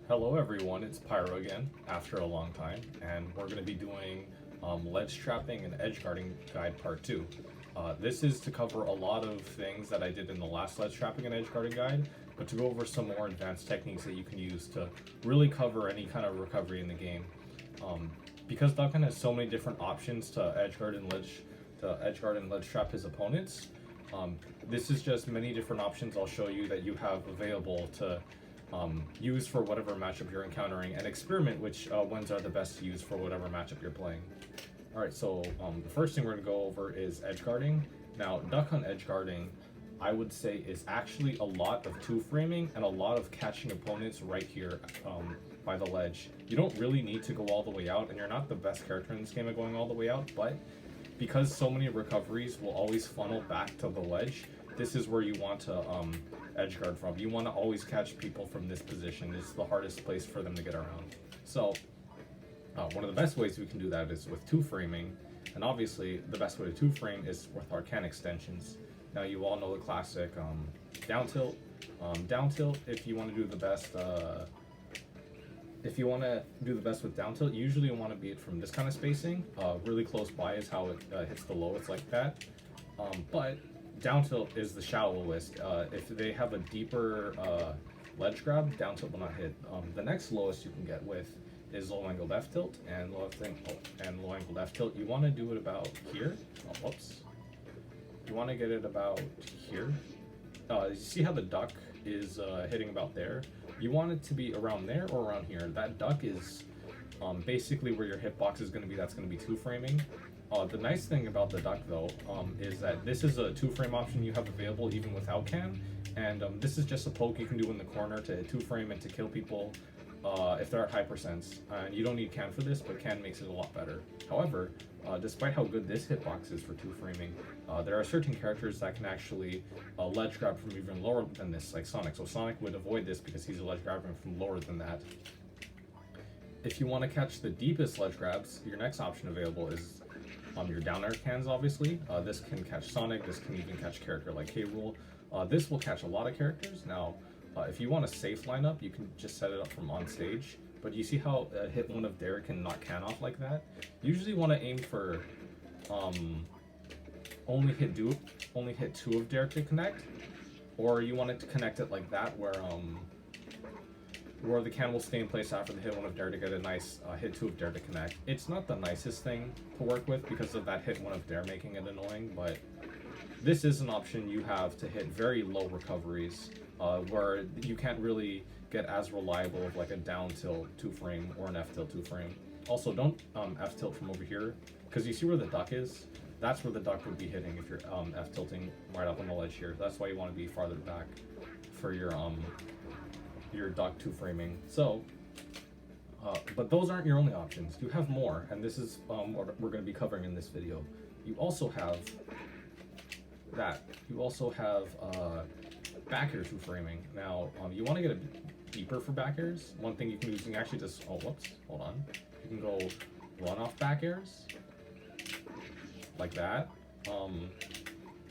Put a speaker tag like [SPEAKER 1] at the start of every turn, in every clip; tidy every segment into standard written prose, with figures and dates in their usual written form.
[SPEAKER 1] Hello everyone, it's Pyro again, after a long time, and we're going to be doing ledge trapping and edge guarding guide part 2. This is to cover a lot of things that I did in the last ledge trapping and edge guarding guide, but to go over some more advanced techniques that you can use to really cover any kind of recovery in the game. Because Duncan has so many different options to edge guard and ledge trap his opponents, this is just many different options I'll show you that you have available to use for whatever matchup you're encountering, and experiment which ones are the best to use for whatever matchup you're playing. Alright, so the first thing we're going to go over is edge guarding. Now, duck hunt edge guarding, I would say, is actually a lot of two-framing and a lot of catching opponents right here by the ledge. You don't really need to go all the way out, and you're not the best character in this game at going all the way out, but because so many recoveries will always funnel back to the ledge, this is where you want to edge guard from. You want to always catch people from this position. It's the hardest place for them to get around. So one of the best ways we can do that is with two framing, and obviously the best way to two frame is with arcane extensions. Now you all know the classic down tilt. Down tilt, if you want to do the best with down tilt, usually you want to be it from this kind of spacing. Really close by is how it hits the lowest, like that. But down tilt is the shallowest. If they have a deeper ledge grab, down tilt will not hit. The next lowest you can get with is low angle left tilt and low angle left tilt. You want to do it about here. Oh, whoops. You want to get it about here. You see how the duck is hitting about there? You want it to be around there or around here. That duck is basically where your hitbox is going to be. That's going to be two framing. The nice thing about the duck, though, is that this is a two-frame option you have available even without can, and this is just a poke you can do in the corner to two-frame and to kill people if they're at high percents. And you don't need can for this, but can makes it a lot better. However, despite how good this hitbox is for two-framing, there are certain characters that can actually ledge grab from even lower than this, like Sonic. So Sonic would avoid this because he's a ledge grabber from lower than that. If you want to catch the deepest ledge grabs, your next option available is your down air cans, obviously. This can catch Sonic, this can even catch a character like K-Rool. This will catch a lot of characters. Now, if you want a safe lineup, you can just set it up from on stage. But you see how hit one of Derek can knock can off like that? You usually want to aim for only hit two of Derek to connect, or you want it to connect it like that, where the can will stay in place after the hit one of Dare to get a nice hit two of Dare to connect. It's not the nicest thing to work with because of that hit one of Dare making it annoying, but this is an option you have to hit very low recoveries where you can't really get as reliable of like a down tilt two frame or an F tilt two frame. Also, don't F tilt from over here, because you see where the duck is? That's where the duck would be hitting if you're F tilting right up on the ledge here. That's why you want to be farther back for your duck two framing. So but those aren't your only options. You have more, and this is what we're going to be covering in this video. You also have back air two framing. Now you want to get it deeper for back airs. One thing you can do is you can actually just hold on, you can go run off back airs like that.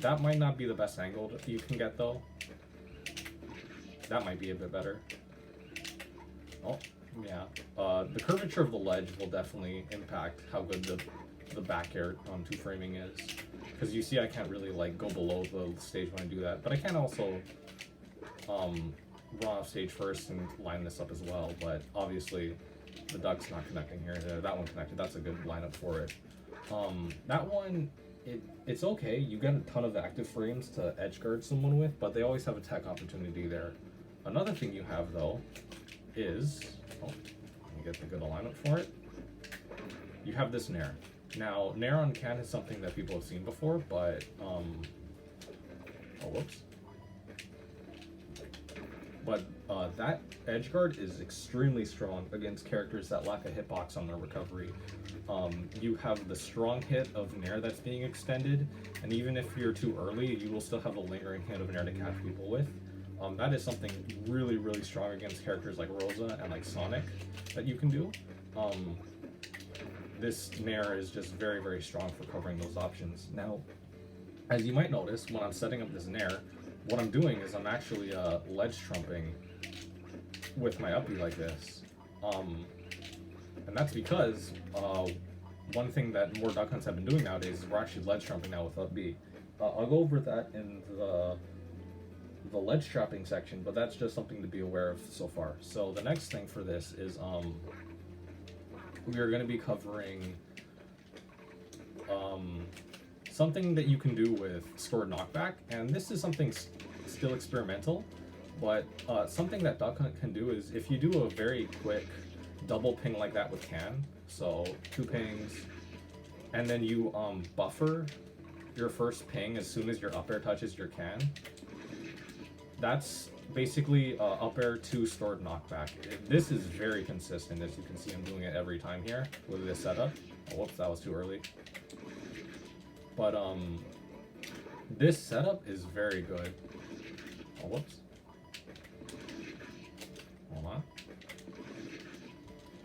[SPEAKER 1] That might not be the best angle that you can get, though. That might be a bit better. Oh, yeah. The curvature of the ledge will definitely impact how good the back air two framing is. Because you see I can't really like go below the stage when I do that. But I can also run off stage first and line this up as well. But obviously the duck's not connecting here. That one connected. That's a good lineup for it. That one, it's okay. You get a ton of active frames to edge guard someone with, but they always have a tech opportunity there. Another thing you have, though, is, let me get the good alignment for it. You have this Nair. Now, Nair on can is something that people have seen before, but, But that edge guard is extremely strong against characters that lack a hitbox on their recovery. You have the strong hit of Nair that's being extended, and even if you're too early, you will still have a lingering hit of Nair to catch people with. That is something really, really strong against characters like Rosa and like Sonic that you can do. This Nair is just very, very strong for covering those options. Now, as you might notice, when I'm setting up this Nair, what I'm doing is I'm actually ledge trumping with my uppy like this. And that's because one thing that more duck hunts have been doing nowadays is we're actually ledge trapping now with uppy. I'll go over that in the ledge trapping section, but that's just something to be aware of so far. So the next thing for this is we are going to be covering something that you can do with stored knockback, and this is something still experimental, but something that duck hunt can do is if you do a very quick double ping like that with can, so 2 pings, and then you buffer your first ping as soon as your up air touches your can, that's basically up air to stored knockback. This is very consistent, as you can see I'm doing it every time here with this setup. Oh, whoops, that was too early. But this setup is very good. Oh, whoops. Hold on.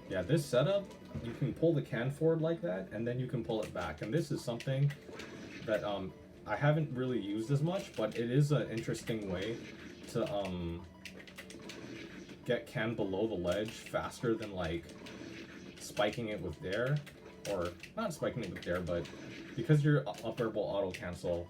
[SPEAKER 1] Yeah, this setup, you can pull the can forward like that, and then you can pull it back. And this is something that I haven't really used as much, but it is an interesting way to get can below the ledge faster than like spiking it with dare, or not spiking it with dare, but because your up air will auto cancel,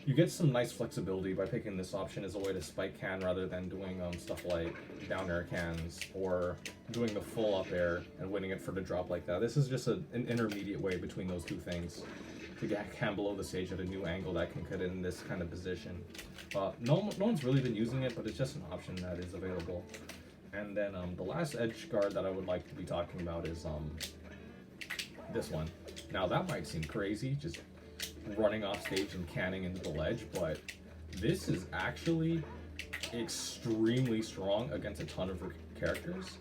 [SPEAKER 1] you get some nice flexibility by picking this option as a way to spike can rather than doing stuff like down air cans or doing the full up air and waiting it for the drop like that. This is just an intermediate way between those two things to get can below the stage at a new angle that can cut in this kind of position. No one's really been using it, but it's just an option that is available. And then the last edge guard that I would like to be talking about is this one. Now that might seem crazy, just running off stage and canning into the ledge, but this is actually extremely strong against a ton of characters.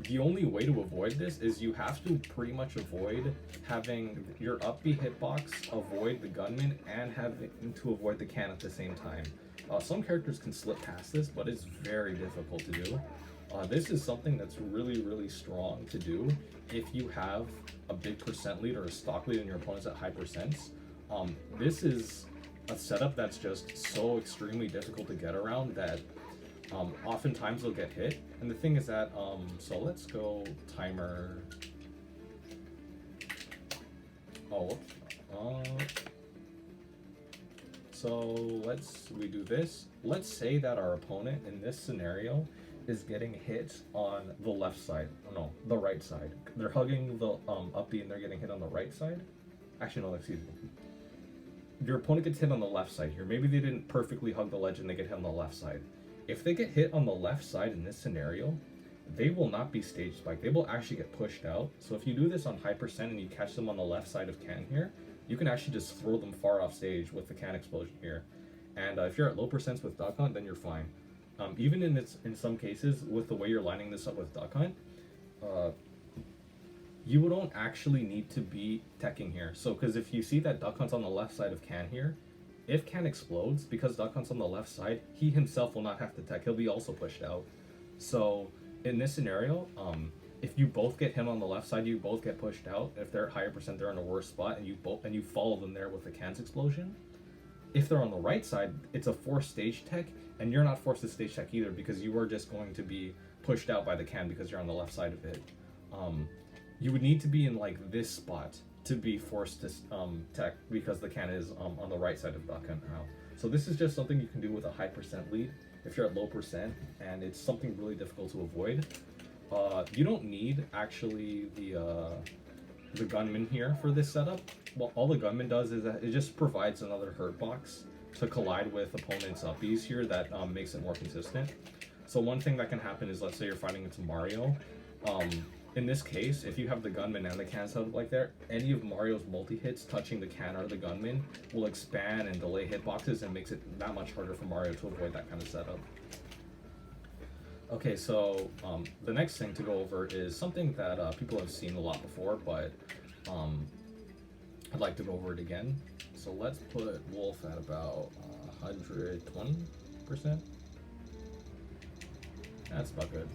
[SPEAKER 1] The only way to avoid this is you have to pretty much avoid having your up B hitbox avoid the gunman and having to avoid the can at the same time. Some characters can slip past this, but it's very difficult to do. This is something that's really strong to do if you have a big percent lead or a stock lead and your opponent's at high percents. This is a setup that's just so extremely difficult to get around that oftentimes they'll get hit. And the thing is that, so let's go timer. Oh, so we do this. Let's say that our opponent in this scenario is getting hit on the left side. No, the right side. They're hugging the up B and they're getting hit on the right side. Actually, no, excuse me. Your opponent gets hit on the left side here. Maybe they didn't perfectly hug the ledge and they get hit on the left side. If they get hit on the left side in this scenario, they will not be stage spiked. They will actually get pushed out. So if you do this on high percent and you catch them on the left side of can here, you can actually just throw them far off stage with the can explosion here. And if you're at low percents with duck hunt, then you're fine. Even in some cases, with the way you're lining this up with duck hunt, you don't actually need to be teching here. So, because if you see that duck hunt's on the left side of can here, if can explodes, because duck hunt's on the left side, he himself will not have to tech. He'll be also pushed out. So, in this scenario, if you both get him on the left side, you both get pushed out. If they're at higher percent, they're in a worse spot, and you follow them there with the can's explosion. If they're on the right side, it's a forced stage tech, and you're not forced to stage tech either because you are just going to be pushed out by the can because you're on the left side of it. You would need to be in like this spot to be forced to tech because the can is on the right side of duck hunt now. So this is just something you can do with a high percent lead if you're at low percent, and it's something really difficult to avoid. You don't need actually the gunman here for this setup. Well, all the gunman does is that it just provides another hurt box to collide with opponents' uppies here that makes it more consistent. So one thing that can happen is, let's say you're fighting into Mario. In this case, if you have the gunman and the can set up like there, any of Mario's multi-hits touching the can or the gunman will expand and delay hitboxes and makes it that much harder for Mario to avoid that kind of setup. Okay, so the next thing to go over is something that people have seen a lot before, but I'd like to go over it again. So let's put Wolf at about 120%. That's about good.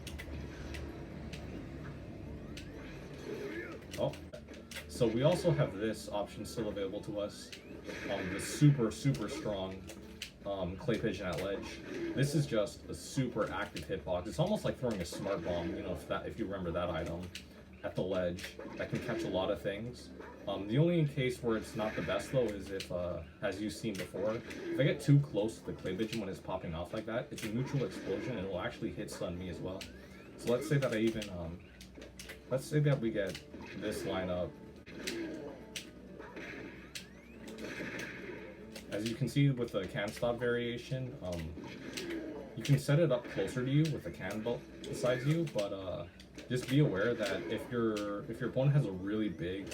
[SPEAKER 1] Oh, so we also have this option still available to us. The super strong Clay Pigeon at ledge. This is just a super active hitbox. It's almost like throwing a smart bomb, you know, if you remember that item, at the ledge that can catch a lot of things. The only case where it's not the best though is if, as you've seen before, if I get too close to the Clay Pigeon when it's popping off like that, it's a neutral explosion and it will actually hit stun me as well. So let's say that I even, let's say that we get this lineup. As you can see with the can stop variation, you can set it up closer to you with the can belt beside you, but just be aware that if your opponent has a really big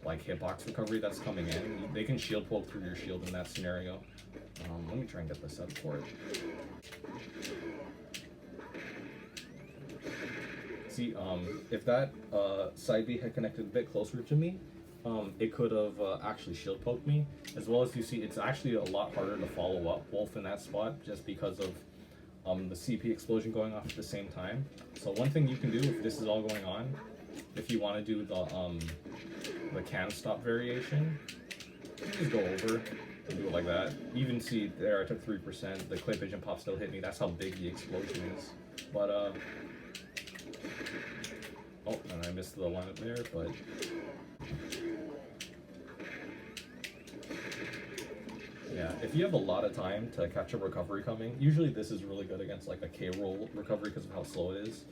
[SPEAKER 1] like hitbox recovery that's coming in, they can shield poke through your shield in that scenario. Let me try and get this set for it. See, if that side B had connected a bit closer to me, it could have actually shield poked me. As well as you see, it's actually a lot harder to follow up Wolf in that spot just because of the CP explosion going off at the same time. So one thing you can do if this is all going on, if you want to do the can stop variation, just go over and do it like that. You even see there I took 3%, the Clay Pigeon pop still hit me. That's how big the explosion is. But oh, and I missed the lineup there, but yeah, if you have a lot of time to catch a recovery coming, usually this is really good against like a K-roll recovery because of how slow it is.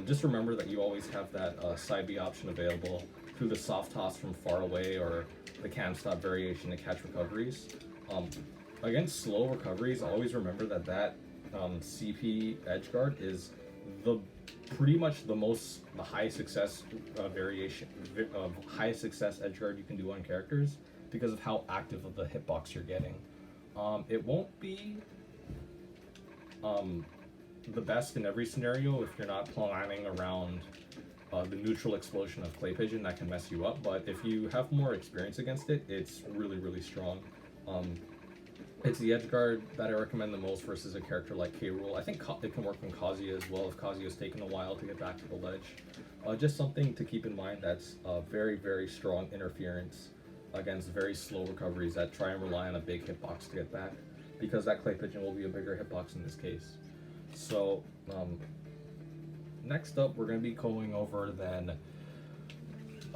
[SPEAKER 1] Just remember that you always have that side B option available through the soft toss from far away or the can stop variation to catch recoveries. Against slow recoveries, always remember that CP edge guard is pretty much the highest success variation of highest success edge guard you can do on characters because of how active of the hitbox you're getting. It won't be the best in every scenario if you're not planning around the neutral explosion of Clay Pigeon that can mess you up, but if you have more experience against it, it's really, really strong. It's the edge guard that I recommend the most versus a character like K-Rool. I think it can work on Kazuya as well if Kazuya's taken a while to get back to the ledge. Just something to keep in mind, that's very, very strong interference against very slow recoveries that try and rely on a big hitbox to get back, because that Clay Pigeon will be a bigger hitbox in this case. So next up, we're going to be going over then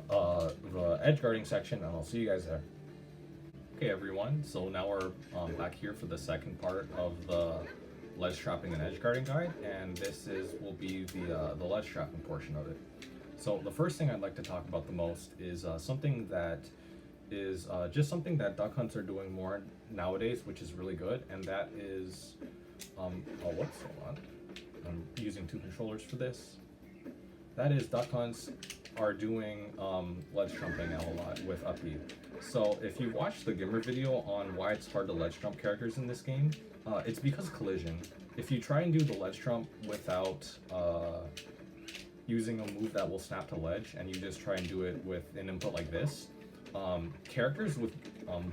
[SPEAKER 1] the edge guarding section, and I'll see you guys there. Okay, everyone. So now we're back here for the second part of the ledge trapping and edge guarding guide, and this will be the ledge trapping portion of it. So the first thing I'd like to talk about the most is something that is just something that duck hunts are doing more nowadays, which is really good, and that is hold on. I'm using two controllers for this. That is, duck hunts are doing ledge trumping now a lot with up B. So if you watch the Gimmer video on why it's hard to ledge trump characters in this game, it's because of collision. If you try and do the ledge trump without using a move that will snap to ledge, and you just try and do it with an input like this, characters with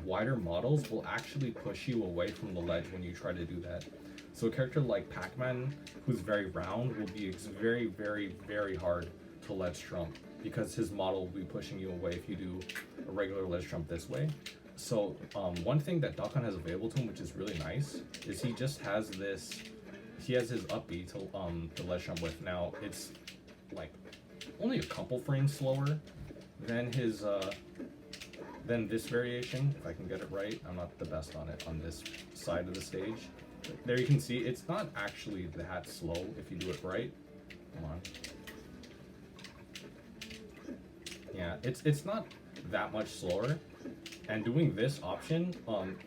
[SPEAKER 1] wider models will actually push you away from the ledge when you try to do that. So a character like Pac-Man, who's very round, will be very, very, very hard to ledge trump because his model will be pushing you away if you do a regular ledge trump this way. So one thing that Duck Hunt has available to him, which is really nice, is he just has this, he has his up B to ledge trump with. Now it's like only a couple frames slower than his than this variation, if I can get it right. I'm not the best on it on this side of the stage. There you can see it's not actually that slow if you do it right. Come on. Yeah, it's not that much slower, and doing this option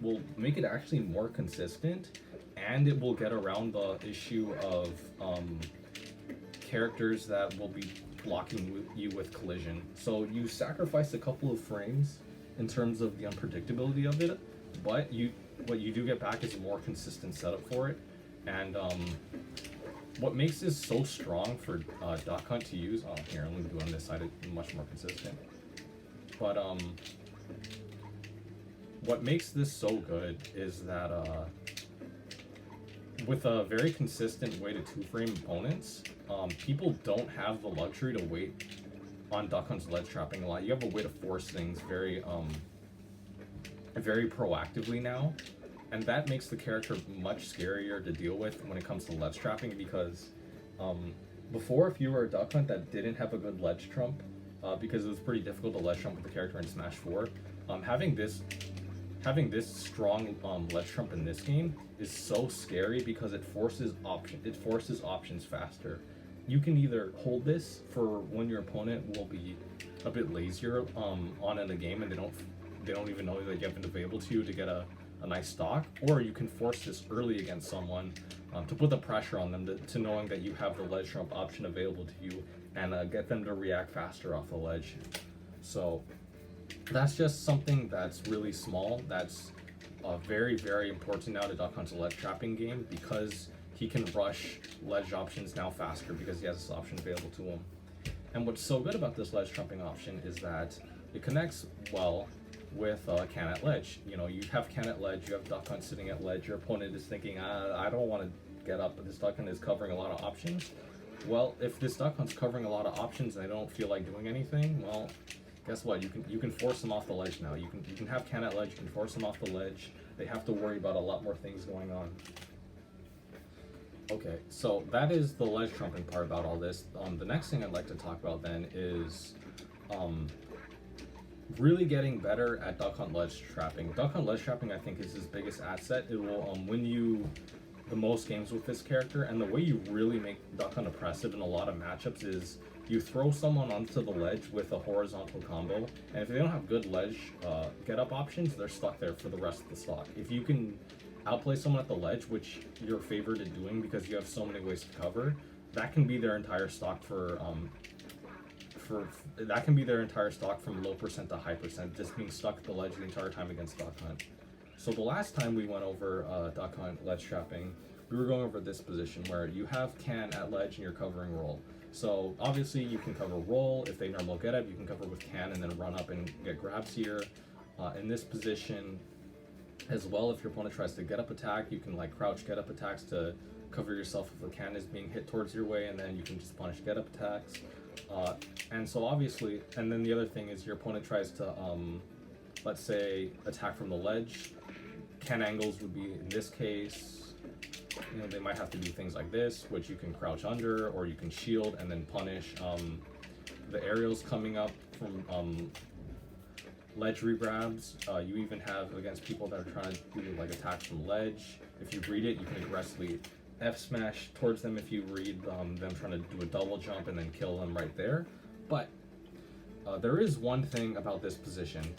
[SPEAKER 1] will make it actually more consistent, and it will get around the issue of characters that will be blocking you with collision. So you sacrifice a couple of frames in terms of the unpredictability of it, but what you do get back is a more consistent setup for it. And what makes this so strong for Duck Hunt to use, here, let me do it on this side, it's much more consistent. But what makes this so good is that with a very consistent way to 2-frame opponents, people don't have the luxury to wait on Duck Hunt's ledge trapping a lot. You have a way to force things very very proactively now, and that makes the character much scarier to deal with when it comes to ledge trapping, because before, if you were a duck hunt that didn't have a good ledge trump, because it was pretty difficult to ledge trump with the character in Smash 4, having this strong ledge trump in this game is so scary because it forces options faster. You can either hold this for when your opponent will be a bit lazier on in the game, and they don't even know that you have it available to you to get a nice stock, or you can force this early against someone to put the pressure on them to knowing that you have the ledge trump option available to you, and get them to react faster off the ledge. So that's just something that's really small. That's very, very important now to Duck Hunt's ledge trapping game, because he can rush ledge options now faster because he has this option available to him. And what's so good about this ledge trumping option is that it connects well with can at ledge. You know, you have can at ledge, you have Duck Hunt sitting at ledge, your opponent is thinking, I don't want to get up, but this Duck Hunt is covering a lot of options. Well, if this Duck Hunt's covering a lot of options and they don't feel like doing anything, well, guess what? You can force them off the ledge now. You can have can at ledge, you can force them off the ledge. They have to worry about a lot more things going on. Okay, so that is the ledge trumping part about all this. The next thing I'd like to talk about then is really getting better at Duck Hunt ledge trapping. Duck Hunt ledge trapping, I think, is his biggest asset. It will win you the most games with this character, and the way you really make Duck Hunt oppressive in a lot of matchups is you throw someone onto the ledge with a horizontal combo, and if they don't have good ledge get-up options, they're stuck there for the rest of the stock. If you can outplay someone at the ledge, which you're favored at doing because you have so many ways to cover, that can be their entire stock that can be their entire stock from low percent to high percent, just being stuck at the ledge the entire time against Duck Hunt. So the last time we went over Duck Hunt ledge trapping, we were going over this position where you have can at ledge and you're covering roll. So obviously you can cover roll. If they normal get up, you can cover with can and then run up and get grabs here. In this position as well, if your opponent tries to get up attack, you can like crouch get up attacks to cover yourself if the can is being hit towards your way, and then you can just punish get up attacks. And so obviously, and then the other thing is your opponent tries to, let's say, attack from the ledge. Can angles would be, in this case, you know, they might have to do things like this, which you can crouch under, or you can shield and then punish the aerials coming up from ledge regrabs. You even have against people that are trying to do like attacks from ledge. If you read it, you can aggressively F smash towards them if you read them trying to do a double jump and then kill them right there. But there is one thing about this position.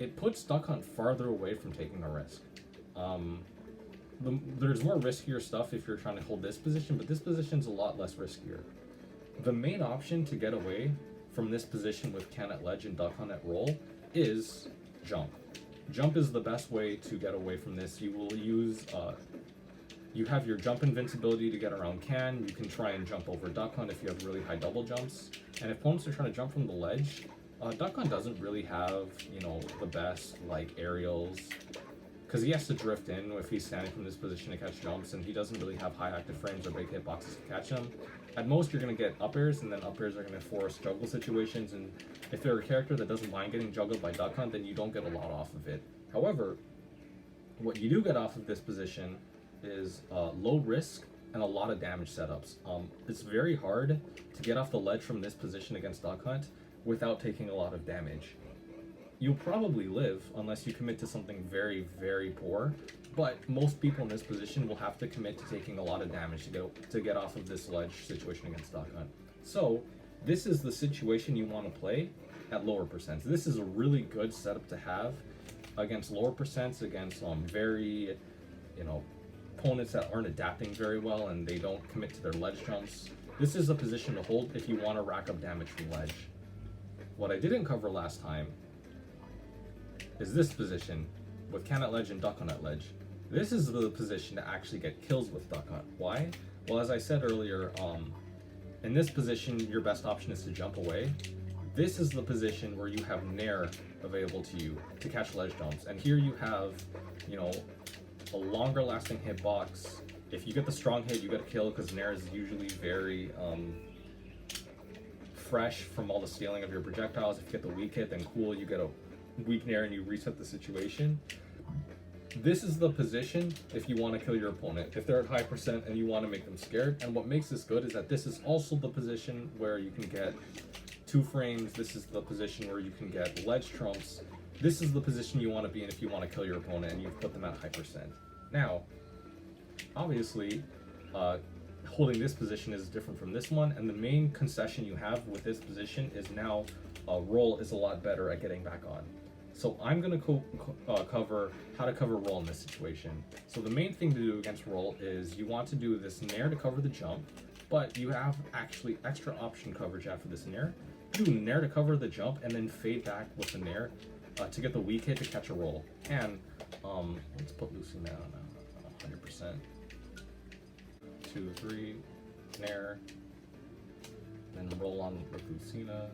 [SPEAKER 1] It puts Duck Hunt farther away from taking a risk. There's more riskier stuff if you're trying to hold this position, but this position's a lot less riskier. The main option to get away from this position with can at ledge and Duck Hunt at roll is jump. Jump is the best way to get away from this. You will use you have your jump invincibility to get around can. You can try and jump over Duck Hunt if you have really high double jumps. And if opponents are trying to jump from the ledge, Duck Hunt doesn't really have, you know, the best like aerials, because he has to drift in if he's standing from this position to catch jumps, and he doesn't really have high active frames or big hitboxes to catch them. At most, you're going to get up airs, and then up airs are going to force juggle situations, and if they're a character that doesn't mind getting juggled by Duck Hunt, then you don't get a lot off of it. However, what you do get off of this position is low risk and a lot of damage setups. It's very hard to get off the ledge from this position against Duck Hunt without taking a lot of damage. You'll probably live unless you commit to something very, very poor, but most people in this position will have to commit to taking a lot of damage to get off of this ledge situation against Duck Hunt. So this is the situation you want to play at lower percents. This is a really good setup to have against lower percents, against very, you know, opponents that aren't adapting very well and they don't commit to their ledge jumps. This is a position to hold if you want to rack up damage from ledge. What I didn't cover last time is this position with can at ledge and Duck Hunt at ledge. This is the position to actually get kills with Duck Hunt. Why? Well, as I said earlier, in this position, your best option is to jump away. This is the position where you have Nair available to you to catch ledge jumps. And here you have, you know, a longer lasting hitbox. If you get the strong hit, you get a kill because Nair is usually very fresh from all the scaling of your projectiles. If you get the weak hit, then cool, you get a weak Nair and you reset the situation. This is the position if you want to kill your opponent, if they're at high percent and you want to make them scared. And what makes this good is that this is also the position where you can get 2 frames. This is the position where you can get ledge trumps. This is the position you want to be in if you want to kill your opponent and you've put them at high percent. Now, obviously, holding this position is different from this one, and the main concession you have with this position is now roll is a lot better at getting back on. So I'm going to cover how to cover roll in this situation. So the main thing to do against roll is you want to do this nair to cover the jump, but you have actually extra option coverage after this nair. Do nair to cover the jump and then fade back with the nair to get the weak hit to catch a roll. And let's put Lucy now on 100%. 2, 3, nair, then roll on with Lucina.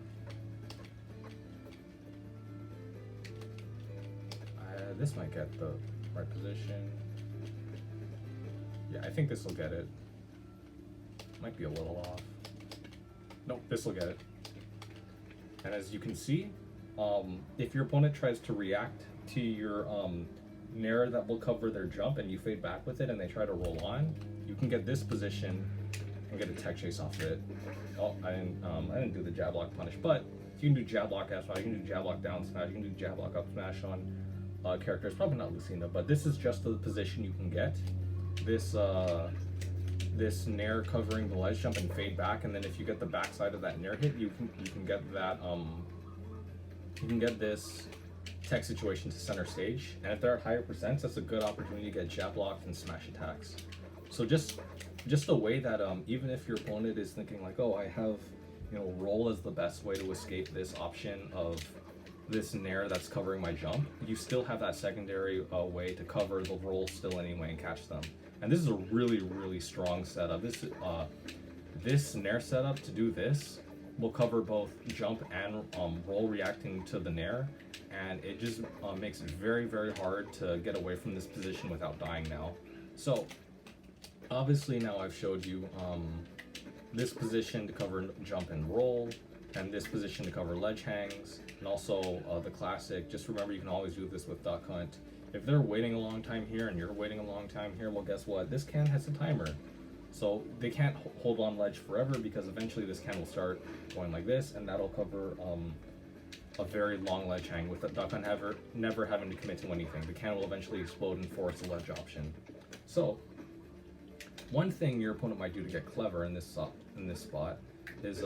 [SPEAKER 1] This might get the right position. Yeah, I think this will get it. Might be a little off. Nope, this will get it. And as you can see, if your opponent tries to react to your nair that will cover their jump and you fade back with it and they try to roll on, you can get this position and get a tech chase off of it. Oh, I didn't do the jab lock punish, but you can do jab lock F smash, you can do jab lock down smash, you can do jab lock up smash on characters, probably not Lucina, but this is just the position you can get. This this nair covering the ledge jump and fade back, and then if you get the backside of that nair hit, you can get that you can get this tech situation to center stage, and if they're at higher percents, that's a good opportunity to get jab locked and smash attacks. So just the way that even if your opponent is thinking like, oh, I have, you know, roll is the best way to escape this option of this nair that's covering my jump, you still have that secondary way to cover the roll still anyway and catch them. And this is a really strong setup. This nair setup to do this will cover both jump and roll reacting to the nair, and it just makes it very hard to get away from this position without dying now. So obviously now I've showed you this position to cover jump and roll, and this position to cover ledge hangs, and also the classic, just remember you can always do this with duck hunt. If they're waiting a long time here and you're waiting a long time here, well guess what, this can has a timer. So they can't hold on ledge forever, because eventually this can will start going like this, and that'll cover a very long ledge hang with the duck hunt never having to commit to anything. The can will eventually explode and force a ledge option. So one thing your opponent might do to get clever in this spot is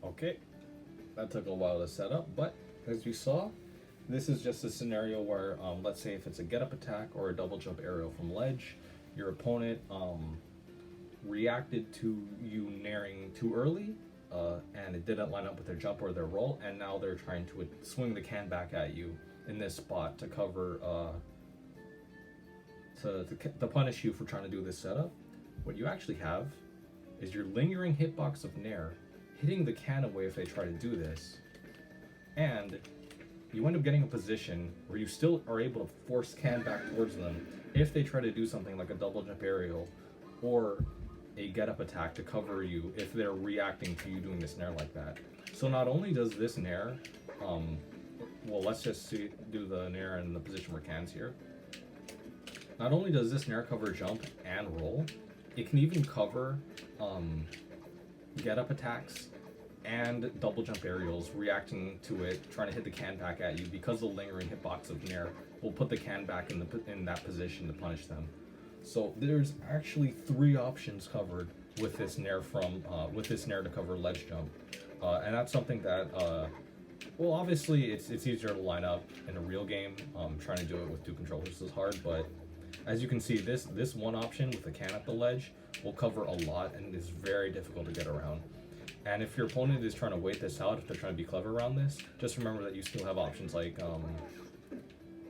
[SPEAKER 1] okay, that took a while to set up, but as you saw, this is just a scenario where, let's say if it's a get up attack or a double jump aerial from ledge, your opponent reacted to you nairing too early, and it didn't line up with their jump or their roll, and now they're trying to swing the can back at you in this spot to cover, to punish you for trying to do this setup. What you actually have is your lingering hitbox of nair hitting the can away if they try to do this, and you end up getting a position where you still are able to force can back towards them if they try to do something like a double jump aerial or a get up attack to cover you if they're reacting to you doing this nair like that. So not only does this nair, well, let's just do the nair in the position where can's here. Not only does this nair cover jump and roll, it can even cover get up attacks and double jump aerials reacting to it, trying to hit the can back at you, because the lingering hitbox of nair will put the can back in that position to punish them. So there's actually 3 options covered with this nair to cover ledge jump, and that's something that well, obviously it's easier to line up in a real game. Trying to do it with 2 controllers is hard, but as you can see, this one option with the can at the ledge will cover a lot and is very difficult to get around. And if your opponent is trying to wait this out, if they're trying to be clever around this, just remember that you still have options like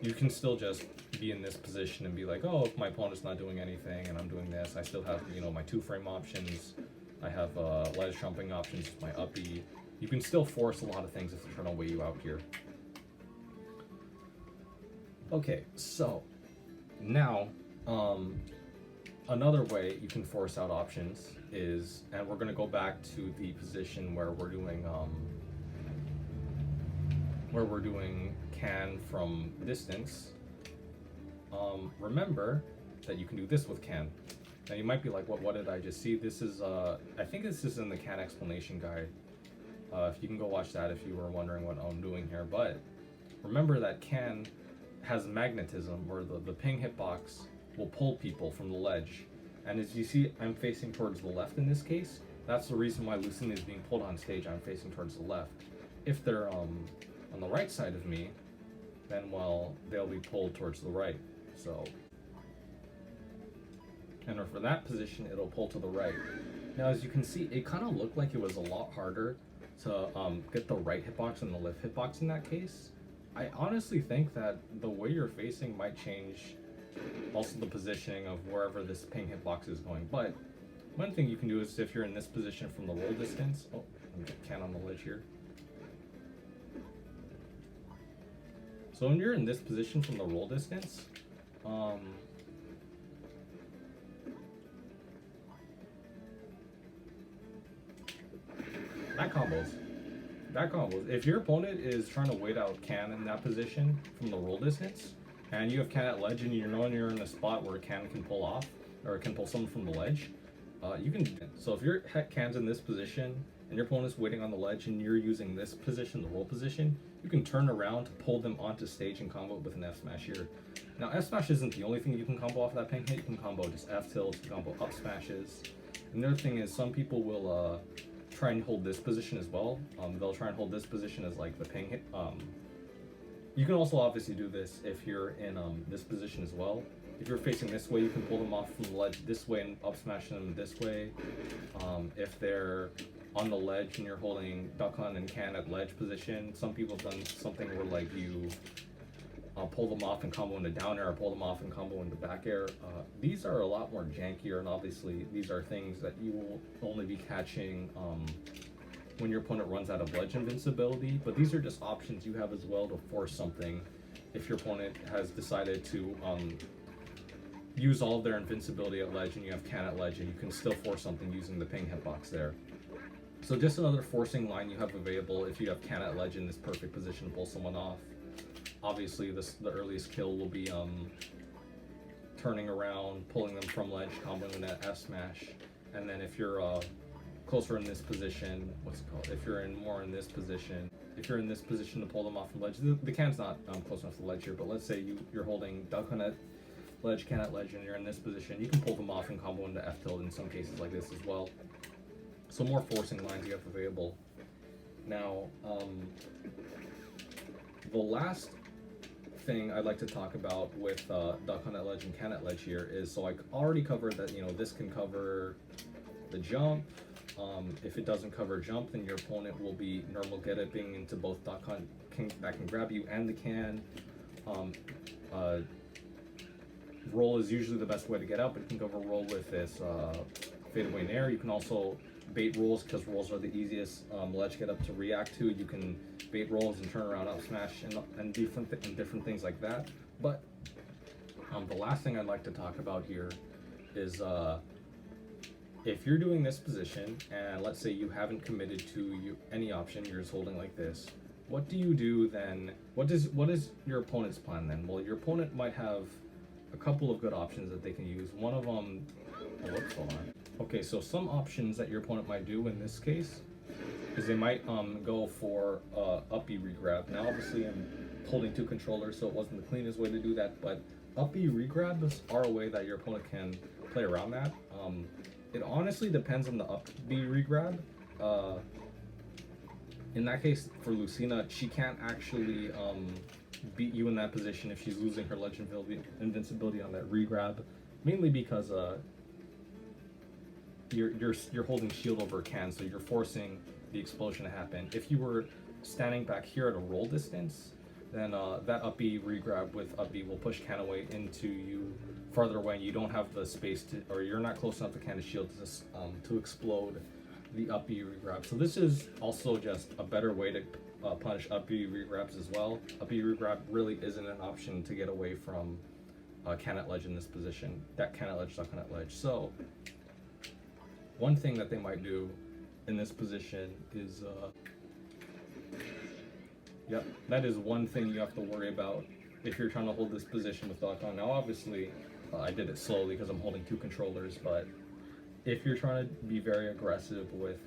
[SPEAKER 1] you can still just be in this position and be like, oh, if my opponent's not doing anything and I'm doing this, I still have, you know, my 2-frame options. I have ledge jumping options, my uppy. You can still force a lot of things if they're trying to weigh you out here. Okay, so now another way you can force out options is, and we're going to go back to the position where we're doing can from distance. Remember that you can do this with can. Now you might be like, what did I just see? This is I think this is in the can explanation guide. If you can go watch that if you were wondering what I'm doing here. But remember that can has magnetism, where the ping hitbox will pull people from the ledge. And as you see, I'm facing towards the left in this case. That's the reason why Lucina is being pulled on stage. I'm facing towards the left. If they're on the right side of me, then, well, they'll be pulled towards the right. So, and for that position, it'll pull to the right. Now, as you can see, it kind of looked like it was a lot harder to get the right hitbox and the left hitbox in that case. I honestly think that the way you're facing might change also the positioning of wherever this ping hitbox is going. But one thing you can do is, if you're in this position from the roll distance, oh, let me get can on the ledge here. So when you're in this position from the roll distance, that combos. If your opponent is trying to wait out can in that position from the roll distance, and you have can at ledge and you know you're in a spot where can pull off, or can pull someone from the ledge, you can. So if your can's in this position and your opponent's waiting on the ledge and you're using this position, the roll position, you can turn around to pull them onto stage and combo with an F smash here. Now F smash isn't the only thing you can combo off of that ping hit. You can combo just F tilts, you can combo up smashes. And the other thing is, some people will try and hold this position as well. They'll try and hold this position as like the ping hit. You can also obviously do this if you're in this position as well. If you're facing this way, you can pull them off from the ledge this way and up smash them this way. If they're on the ledge and you're holding duck hunt and can at ledge position, some people have done something where like you pull them off and combo into down air, or pull them off and combo into back air. These are a lot more jankier, and obviously these are things that you will only be catching when your opponent runs out of ledge invincibility. But these are just options you have as well to force something if your opponent has decided to use all of their invincibility at ledge and you have can at ledge, and you can still force something using the ping hitbox there. So just another forcing line you have available if you have can at ledge in this perfect position to pull someone off. Obviously the earliest kill will be turning around, pulling them from ledge, comboing in that F smash. And then if you're closer in this position, what's it called? If you're more in this position, to pull them off from ledge, the can's not close enough to the ledge here, but let's say you're holding duck hunt at ledge, can at ledge, and you're in this position, you can pull them off and combo into F tilt in some cases like this as well. So more forcing lines you have available. Now, the last thing I'd like to talk about with duck hunt at ledge and can at ledge here is, so I already covered that, you know, this can cover the jump. If it doesn't cover jump, then your opponent will be normal get it being into both duck hunt that can grab you and the can. Roll is usually the best way to get out, but you can cover roll with this fade away nair. You can also bait rolls, because rolls are the easiest ledge get up to react to. You can bait rolls and turn around up smash and different things like that. But the last thing I'd like to talk about here is if you're doing this position and let's say you haven't committed to any option, you're just holding like this, what do you do then? What is your opponent's plan then? Well, your opponent might have a couple of good options that they can use. One of them, whoops, hold on. Okay, so some options that your opponent might do in this case is they might go for uppy regrab. Now obviously I'm holding two controllers, so it wasn't the cleanest way to do that, but uppy regrabs are a way that your opponent can play around that. It honestly depends on the uppy regrab. In that case, for Lucina, she can't actually beat you in that position if she's losing her ledge invincibility on that regrab, mainly because you're holding shield over can, so you're forcing the explosion to happen. If you were standing back here at a roll distance, then that up B regrab with up B will push can away into you farther away, and you don't have the space to, or you're not close enough to can shield to explode the up B regrab. So this is also just a better way to punish up B regrabs as well. Up B regrab really isn't an option to get away from can at ledge in this position. That can at ledge, duck at ledge. So one thing that they might do in this position is yep, that is one thing you have to worry about if you're trying to hold this position with duck on. Now obviously I did it slowly because I'm holding two controllers, but if you're trying to be very aggressive with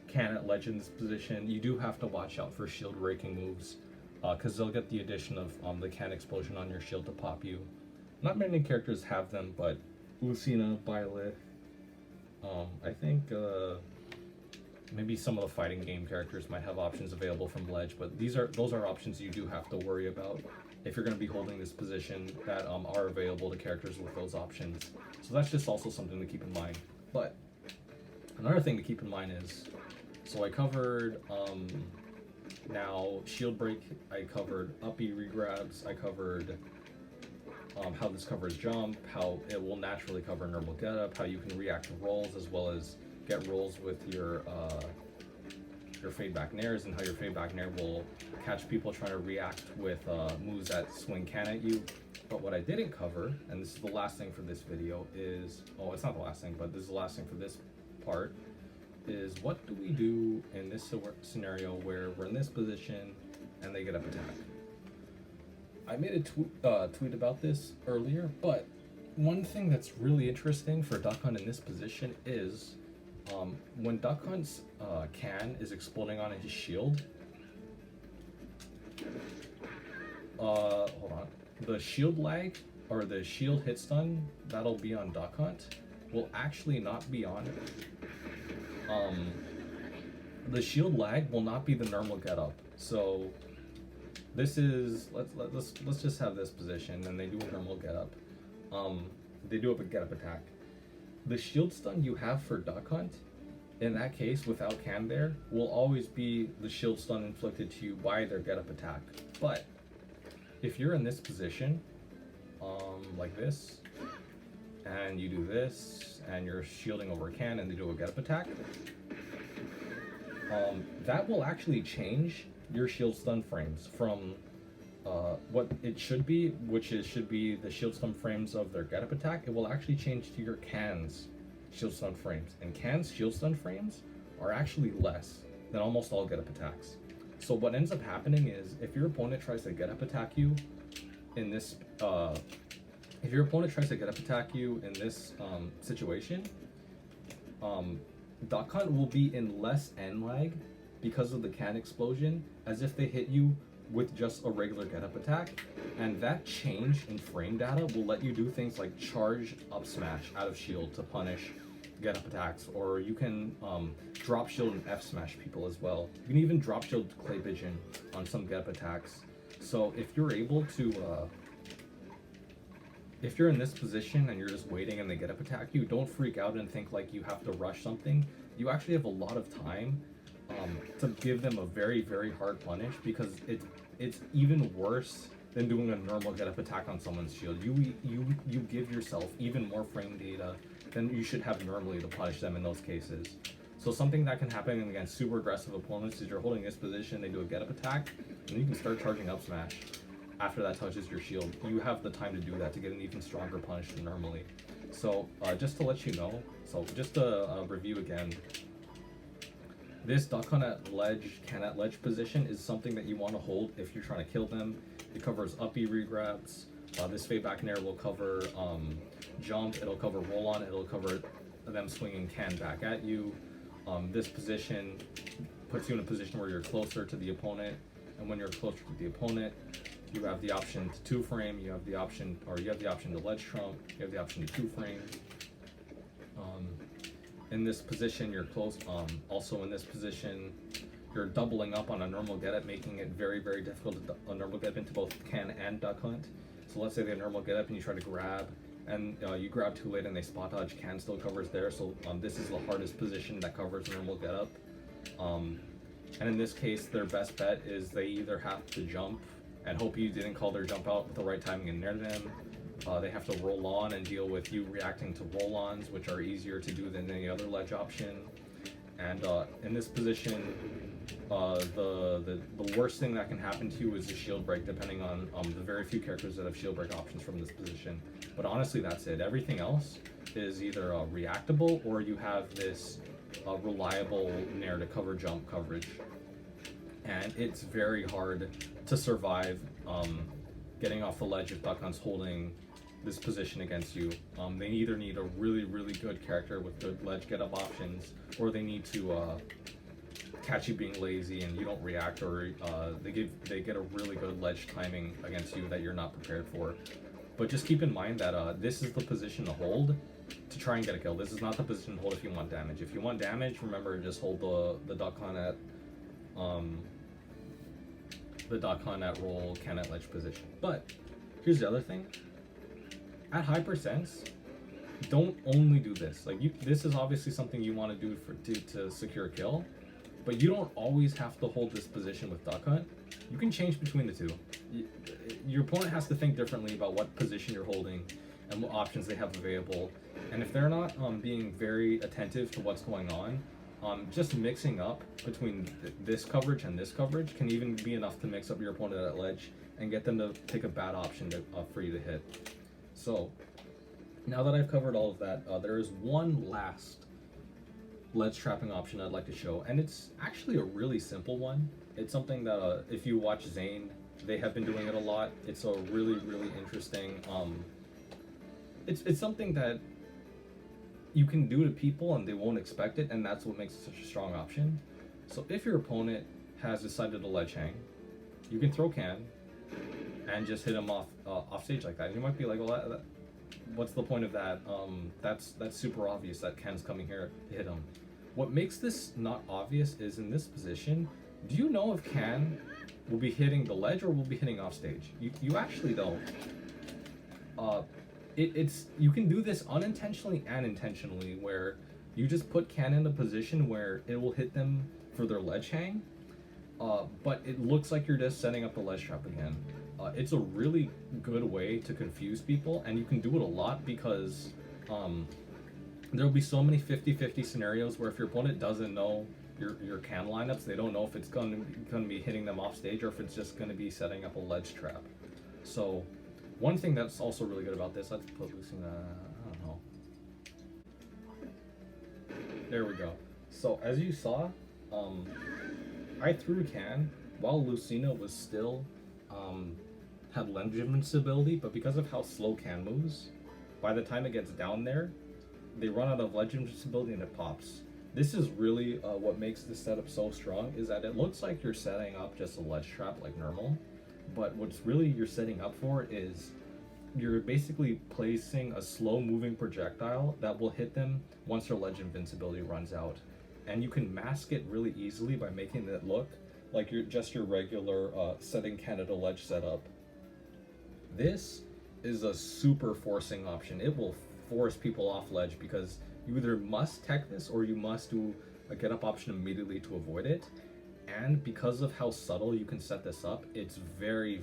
[SPEAKER 1] can at ledge in this position, you do have to watch out for shield raking moves, because they'll get the addition of the can explosion on your shield to pop you. Not many characters have them, but Lucina, Byleth, I think maybe some of the fighting game characters might have options available from ledge, but those are options you do have to worry about if you're going to be holding this position that are available to characters with those options. So that's just also something to keep in mind. But another thing to keep in mind is, so I covered now shield break, I covered up B regrabs, I covered how this covers jump, how it will naturally cover normal getup, how you can react to rolls as well as get rolls with your fade back nairs, and how your fade back nair will catch people trying to react with moves that swing can at you. But what I didn't cover, and this is the last thing for this video, is, oh, it's not the last thing, but this is the last thing for this part, is what do we do in this scenario where we're in this position and they get up attack. I made a tweet about this earlier, but one thing that's really interesting for Duck Hunt in this position is when Duck Hunt's can is exploding on his shield, hold on, the shield lag or the shield hit stun that'll be on Duck Hunt will actually not be on the shield lag will not be the normal getup. So this is, let's just have this position and they do a normal getup. They do a getup attack. The shield stun you have for Duck Hunt, in that case, without can there, will always be the shield stun inflicted to you by their getup attack. But if you're in this position, like this, and you do this, and you're shielding over a can and they do a getup attack, that will actually change your shield stun frames from what it should be, which should be the shield stun frames of their getup attack. It will actually change to your can's shield stun frames, and can's shield stun frames are actually less than almost all getup attacks. So what ends up happening is, if your opponent tries to getup attack you in this situation, Duck Hunt will be in less end lag because of the can explosion, as if they hit you with just a regular getup attack. And that change in frame data will let you do things like charge up smash out of shield to punish getup attacks, or you can drop shield and F smash people as well. You can even drop shield clay vision on some getup attacks. So if you're able to if you're in this position and you're just waiting and they getup attack you, don't freak out and think like you have to rush something. You actually have a lot of time to give them a very, very hard punish, because it's even worse than doing a normal getup attack on someone's shield. You give yourself even more frame data than you should have normally to punish them in those cases. So something that can happen against super aggressive opponents is you're holding this position, they do a getup attack, and you can start charging up smash after that touches your shield. You have the time to do that to get an even stronger punish than normally. So just to let you know, so just to review again, this Duck Hunt at ledge, can at ledge position is something that you want to hold if you're trying to kill them. It covers up B regrabs. This fade back nair will cover jump, it'll cover roll on, it'll cover them swinging can back at you. This position puts you in a position where you're closer to the opponent, and when you're closer to the opponent, you have the option to two frame, you have the option to ledge trump, you have the option to two frame. In this position, you're close. Also in this position, you're doubling up on a normal getup, making it very, very difficult to a normal getup into both can and Duck Hunt. So let's say they have normal getup and you try to grab, and you grab too late and they spot dodge, can still covers there. So this is the hardest position that covers normal getup. And in this case, their best bet is they either have to jump and hope you didn't call their jump out with the right timing and near them. They have to roll on and deal with you reacting to roll-ons, which are easier to do than any other ledge option. And in this position, the worst thing that can happen to you is a shield break, depending on the very few characters that have shield break options from this position. But honestly, that's it. Everything else is either reactable, or you have this reliable nair to cover jump coverage. And it's very hard to survive getting off the ledge if Duck-Hunt's holding this position against you. They either need a really good character with good ledge get up options, or they need to catch you being lazy and you don't react, or they get a really good ledge timing against you that you're not prepared for. But just keep in mind that this is the position to hold to try and get a kill. This is not the position to hold if you want damage. If you want damage, remember, just hold the Duck-Hunt at roll can at ledge position. But here's the other thing. At high percents, don't only do this. Like, this is obviously something you want to do to secure a kill, but you don't always have to hold this position with Duck-Hunt. You can change between the two. Your opponent has to think differently about what position you're holding and what options they have available. And if they're not being very attentive to what's going on, just mixing up between this coverage and this coverage can even be enough to mix up your opponent at ledge and get them to pick a bad option for you to hit. So, now that I've covered all of that, there is one last ledge trapping option I'd like to show, and it's actually a really simple one. It's something that if you watch Zane, they have been doing it a lot. It's a really interesting. It's something that you can do to people and they won't expect it, and that's what makes it such a strong option. So if your opponent has decided to ledge hang, you can throw can and just hit him off stage like that. And you might be like, well, what's the point of that? That's super obvious that can's coming here to hit him. What makes this not obvious is in this position, do you know if can will be hitting the ledge or will be hitting off stage? You actually don't. You can do this unintentionally and intentionally, where you just put can in a position where it will hit them for their ledge hang, but it looks like you're just setting up the ledge trap again. It's a really good way to confuse people, and you can do it a lot because there'll be so many 50-50 scenarios where if your opponent doesn't know your can lineups, they don't know if it's going to be hitting them off stage or if it's just going to be setting up a ledge trap. So one thing that's also really good about this, let's put Lucina, I don't know. There we go. So as you saw, I threw can while Lucina was still had ledge invincibility, but because of how slow can moves, by the time it gets down there, they run out of ledge invincibility and it pops. This is really what makes this setup so strong, is that it looks like you're setting up just a ledge trap like normal, but what's really you're setting up for is you're basically placing a slow moving projectile that will hit them once their ledge invincibility runs out. And you can mask it really easily by making it look like you're just your regular setting Canada ledge setup. This is a super forcing option. It will force people off ledge because you either must tech this or you must do a get up option immediately to avoid it. And because of how subtle you can set this up, it's very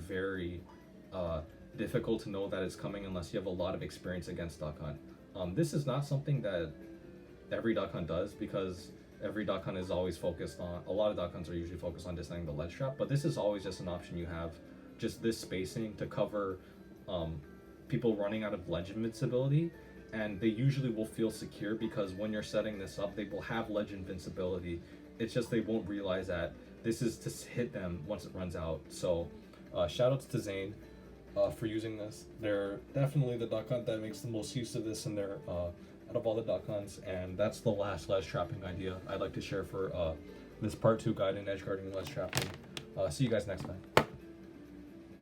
[SPEAKER 1] difficult to know that it's coming unless you have a lot of experience against Duck-Hunt. This is not something that every Duck-Hunt does, because every Duck-Hunt is always focused on, a lot of Duck-Hunts are usually focused on designing the ledge trap, but this is always just an option you have, just this spacing to cover people running out of ledge invincibility, and they usually will feel secure because when you're setting this up, they will have ledge invincibility. It's just they won't realize that this is to hit them once it runs out. So shoutouts to Zane for using this. They're definitely the Duck-Hunt that makes the most use of this in their out of all the Duck-Hunts, and that's the last ledge trapping idea I'd like to share for this part 2 guide in edgeguarding ledge trapping. See you guys next time.